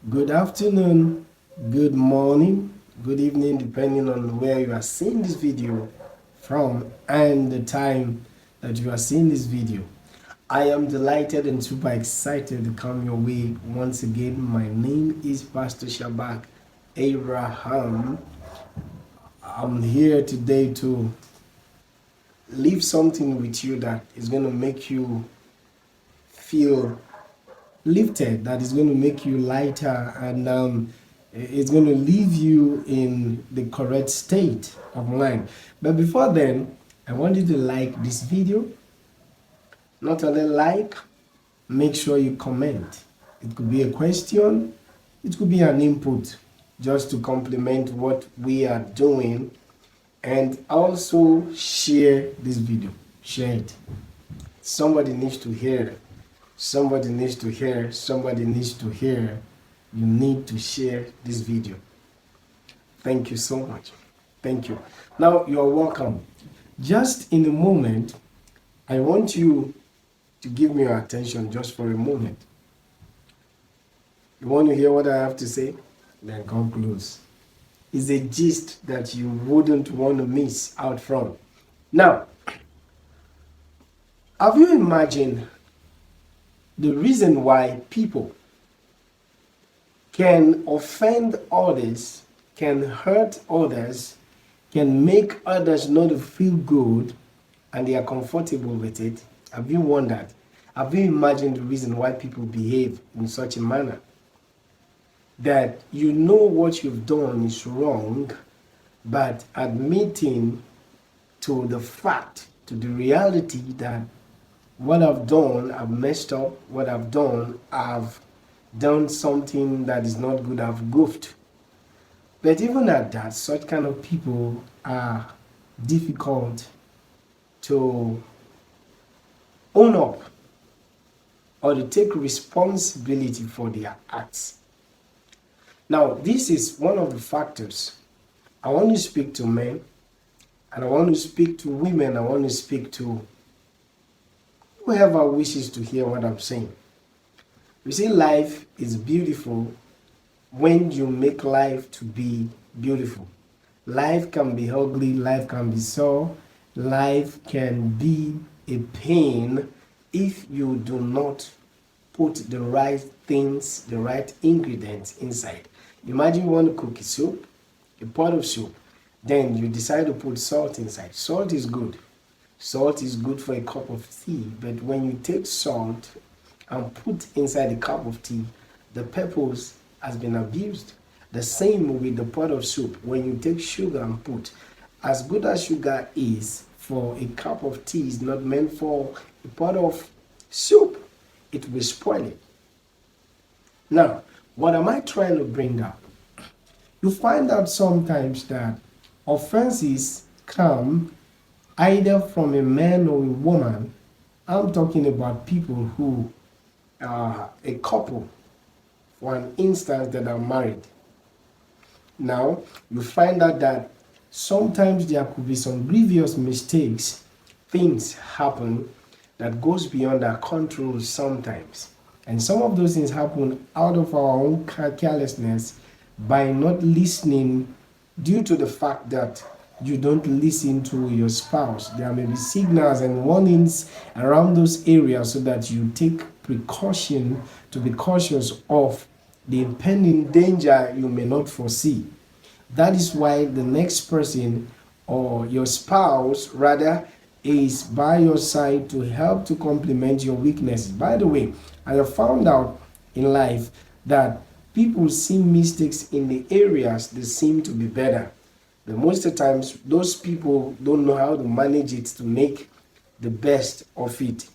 Good afternoon, good morning, good evening, depending on where you are seeing this video from and the time that you are seeing this video. I am delighted and super excited to come your way once again. My name is Pastor Shabak Abraham. I'm here today to leave something with you that is going to make you feel lifted, that is going to make you lighter, and it's going to leave you in the correct state of mind. But before then, I want you to like this video. Not only like, make sure you comment. It could be a question, it could be an input just to complement what we are doing, and also share this video. Share it. Somebody needs to hear it. Somebody needs to hear. Somebody needs to hear. You need to share this video. Thank you so much. Thank you. Now you're welcome. Just in a moment, I want you to give me your attention just for a moment. You want to hear what I have to say? Then come close. It's a gist that you wouldn't want to miss out from. Now, have you imagined the reason why people can offend others, can hurt others, can make others not feel good, and they are comfortable with it? Have you wondered? Have you imagined the reason why people behave in such a manner? That you know what you've done is wrong, but admitting to the fact, to the reality that what I've done, I've messed up, what I've done something that is not good, I've goofed. But even at that, such kind of people are difficult to own up or to take responsibility for their acts. Now, this is one of the factors. I want to speak to men, and I want to speak to women, I want to speak to whoever wishes to hear what I'm saying. You see, life is beautiful when you make life to be beautiful. Life can be ugly, life can be sore, life can be a pain if you do not put the right things, the right ingredients inside. Imagine you want to cook a soup, a pot of soup, then you decide to put salt inside. Salt is good. Salt is good for a cup of tea, but when you take salt and put inside a cup of tea, the purpose has been abused. The same with the pot of soup. When you take sugar and put, as good as sugar is for a cup of tea, is not meant for a pot of soup. It will spoil it. Now, what am I trying to bring up? You find out sometimes that offenses come either from a man or a woman. I'm talking about people who are a couple, for an instance, that are married. Now, you find out that sometimes there could be some grievous mistakes. Things happen that goes beyond our control sometimes. And some of those things happen out of our own carelessness by not listening, due to the fact that you don't listen to your spouse. There may be signals and warnings around those areas so that you take precaution to be cautious of the impending danger you may not foresee. That is why the next person, or your spouse rather, is by your side to help to complement your weaknesses. By the way, I have found out in life that people see mistakes in the areas they seem to be better. But most of the times, those people don't know how to manage it to make the best of it.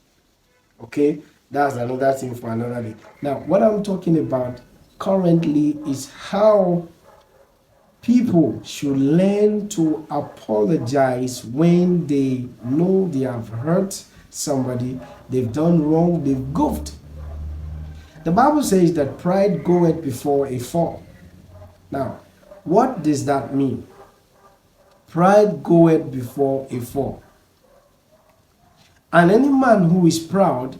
Okay? That's another thing for another day. Now, what I'm talking about currently is how people should learn to apologize when they know they have hurt somebody, they've done wrong, they've goofed. The Bible says that pride goeth before a fall. Now, what does that mean? Pride goeth before a fall. And any man who is proud,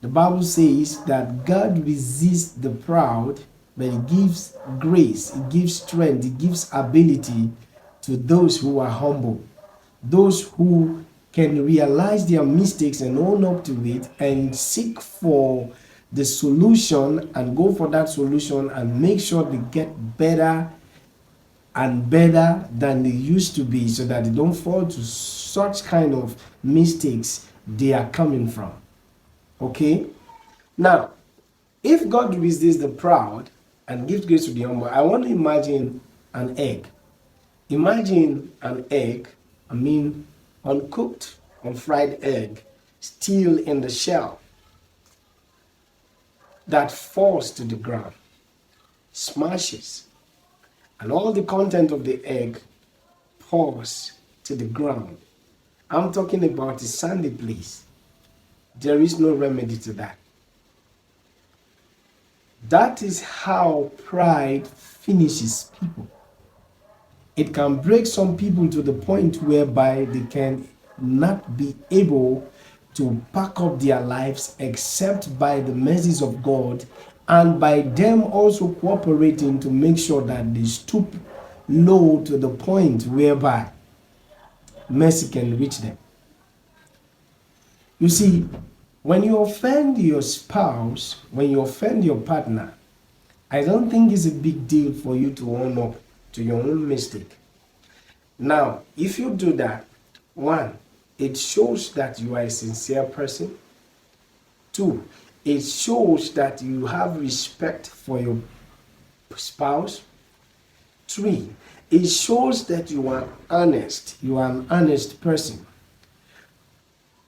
the Bible says that God resists the proud, but it gives grace, it gives strength, it gives ability to those who are humble, those who can realize their mistakes and own up to it and seek for the solution and go for that solution and make sure they get better and better than they used to be, so that they don't fall to such kind of mistakes they are coming from. Okay? Now, if God resists the proud and gives grace to the humble, I want to imagine an egg. Imagine an egg, uncooked, unfried egg, still in the shell, that falls to the ground, smashes, and all the content of the egg pours to the ground. I'm talking about a sandy place. There is no remedy to that. That is how pride finishes people. It can break some people to the point whereby they can not be able to pack up their lives except by the mercies of God, and by them also cooperating to make sure that they stoop low to the point whereby mercy can reach them. You see, when you offend your spouse, when you offend your partner, I don't think it's a big deal for you to own up to your own mistake. Now, if you do that, one, it shows that you are a sincere person. Two, it shows that you have respect for your spouse. Three, it shows that you are honest. You are an honest person.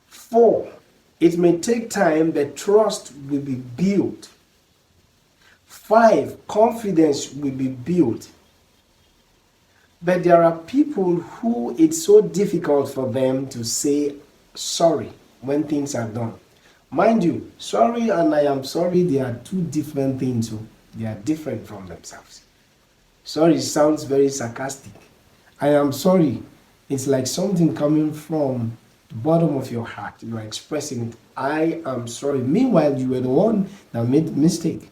Four, it may take time, but trust will be built. Five, confidence will be built. But there are people who it's so difficult for them to say sorry when things are done. Mind you, sorry and I am sorry, they are two different things. They are different from themselves. Sorry sounds very sarcastic. I am sorry, it's like something coming from the bottom of your heart. You are expressing it. I am sorry. Meanwhile, you were the one that made the mistake.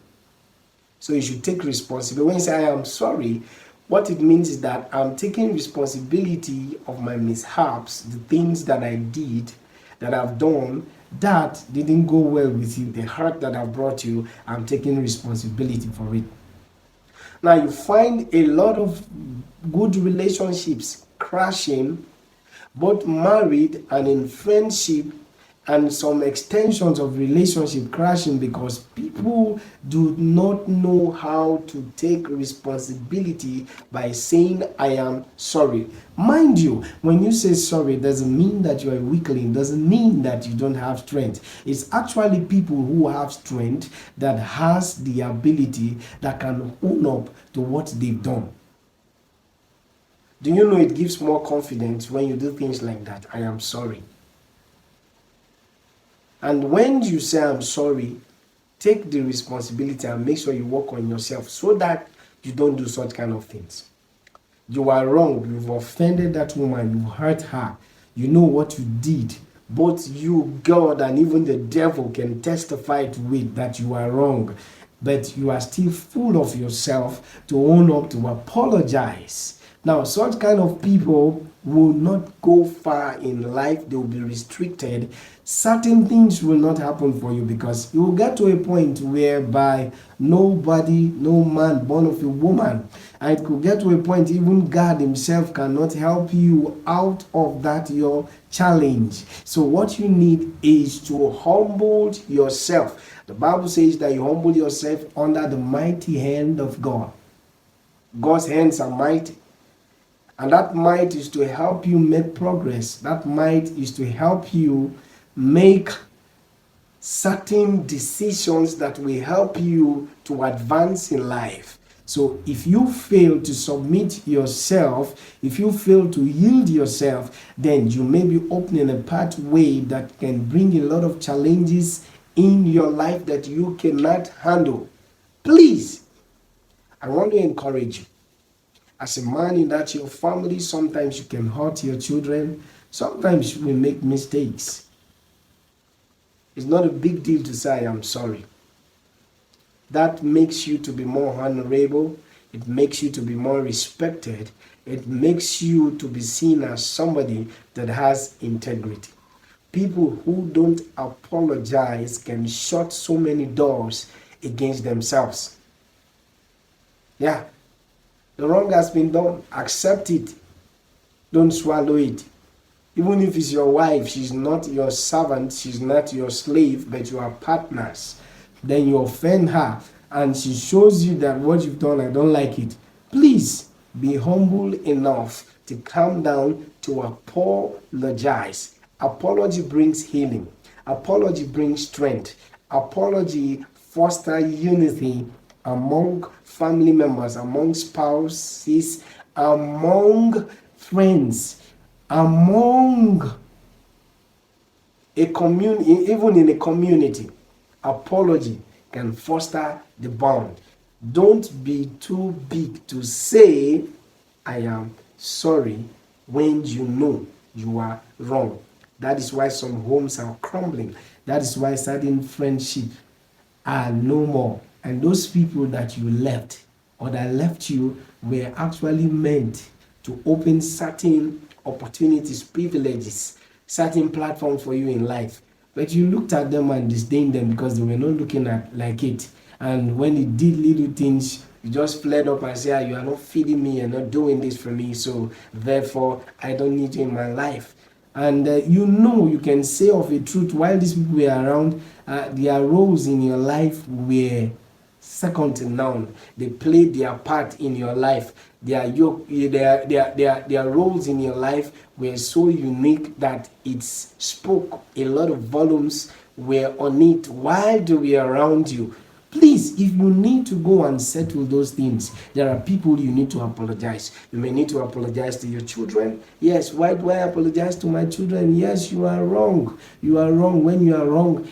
So you should take responsibility. When you say I am sorry, what it means is that I'm taking responsibility of my mishaps, the things that I did, that I've done, that didn't go well with you, the hurt that I brought you, I'm taking responsibility for it. Now you find a lot of good relationships crashing, both married and in friendship, and some extensions of relationship crashing because people do not know how to take responsibility by saying I am sorry. Mind you, when you say sorry, it doesn't mean that you are a weakling, doesn't mean that you don't have strength. It's actually people who have strength that has the ability that can own up to what they've done. Do you know it gives more confidence when you do things like that? I am sorry. And when you say I'm sorry, take the responsibility and make sure you work on yourself so that you don't do such kind of things. You are wrong. You've offended that woman. You hurt her. You know what you did. Both you, God, and even the devil can testify to it that you are wrong. But you are still full of yourself to own up, to apologize. Now, such kind of people will not go far in life. They will be restricted. Certain things will not happen for you because you will get to a point whereby nobody, no man born of a woman, and it could get to a point even God himself cannot help you out of that your challenge. So what you need is to humble yourself. The Bible says that you humble yourself under the mighty hand of God. God's hands are mighty. And that might is to help you make progress. That might is to help you make certain decisions that will help you to advance in life. So if you fail to submit yourself, if you fail to yield yourself, then you may be opening a pathway that can bring a lot of challenges in your life that you cannot handle. Please, I want to encourage you. As a man in that your family, sometimes you can hurt your children. Sometimes you will make mistakes. It's not a big deal to say I am sorry. That makes you to be more honorable. It makes you to be more respected. It makes you to be seen as somebody that has integrity. People who don't apologize can shut so many doors against themselves. Yeah, the wrong has been done. Accept it. Don't swallow it. Even if it's your wife, she's not your servant, she's not your slave, but you are partners. Then you offend her and she shows you that what you've done, I don't like it. Please be humble enough to calm down, to apologize. Apology brings healing. Apology brings strength. Apology fosters unity among family members, among spouses, among friends, among a community, even in a community. Apology can foster the bond. Don't be too big to say, I am sorry, when you know you are wrong. That is why some homes are crumbling. That is why certain friendships are no more. And those people that you left or that left you were actually meant to open certain opportunities, privileges, certain platforms for you in life. But you looked at them and disdained them because they were not looking at like it. And when you did little things, you just flared up and said, you are not feeding me, you're not doing this for me, so therefore I don't need you in my life. And you can say of a truth, while these people were around, their roles in your life were second to none. They played their part in your life. Their roles in your life were so unique that it spoke a lot of volumes were on it while they were around you. Please, if you need to go and settle those things, there are people you need to apologize. You may need to apologize to your children. Yes, why do I apologize to my children? Yes, you are wrong. You are wrong. When you are wrong,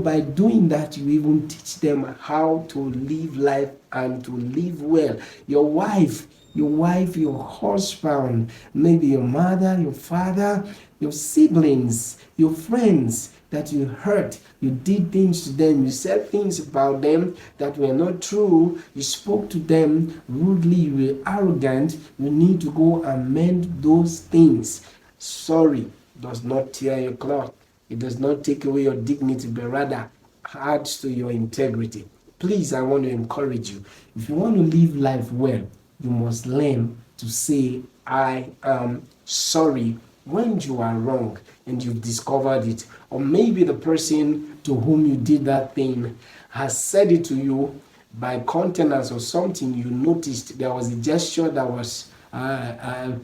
by doing that, you even teach them how to live life and to live well. Your wife, your husband, maybe your mother, your father, your siblings, your friends that you hurt, you did things to them, you said things about them that were not true, you spoke to them rudely, you were arrogant, you need to go and mend those things. Sorry does not tear your cloth. It does not take away your dignity, but rather adds to your integrity. Please, I want to encourage you. If you want to live life well, you must learn to say, I am sorry when you are wrong and you've discovered it. Or maybe the person to whom you did that thing has said it to you by countenance or something. You noticed there was a gesture that was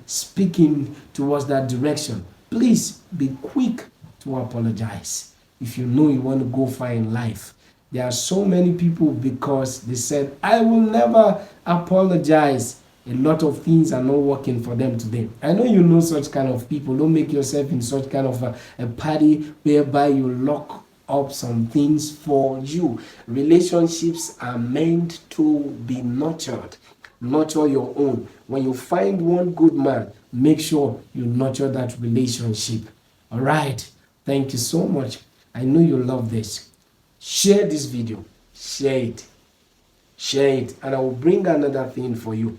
speaking towards that direction. Please be quick to apologize if you know you want to go far in life. There are so many people, because they said, I will never apologize, a lot of things are not working for them today. I know you know such kind of people. Don't make yourself in such kind of a party whereby you lock up some things for you. Relationships are meant to be nurtured. Nurture your own. When you find one good man, make sure you nurture that relationship. All right. Thank you so much. I know you love this. Share this video. Share it. And I will bring another thing for you.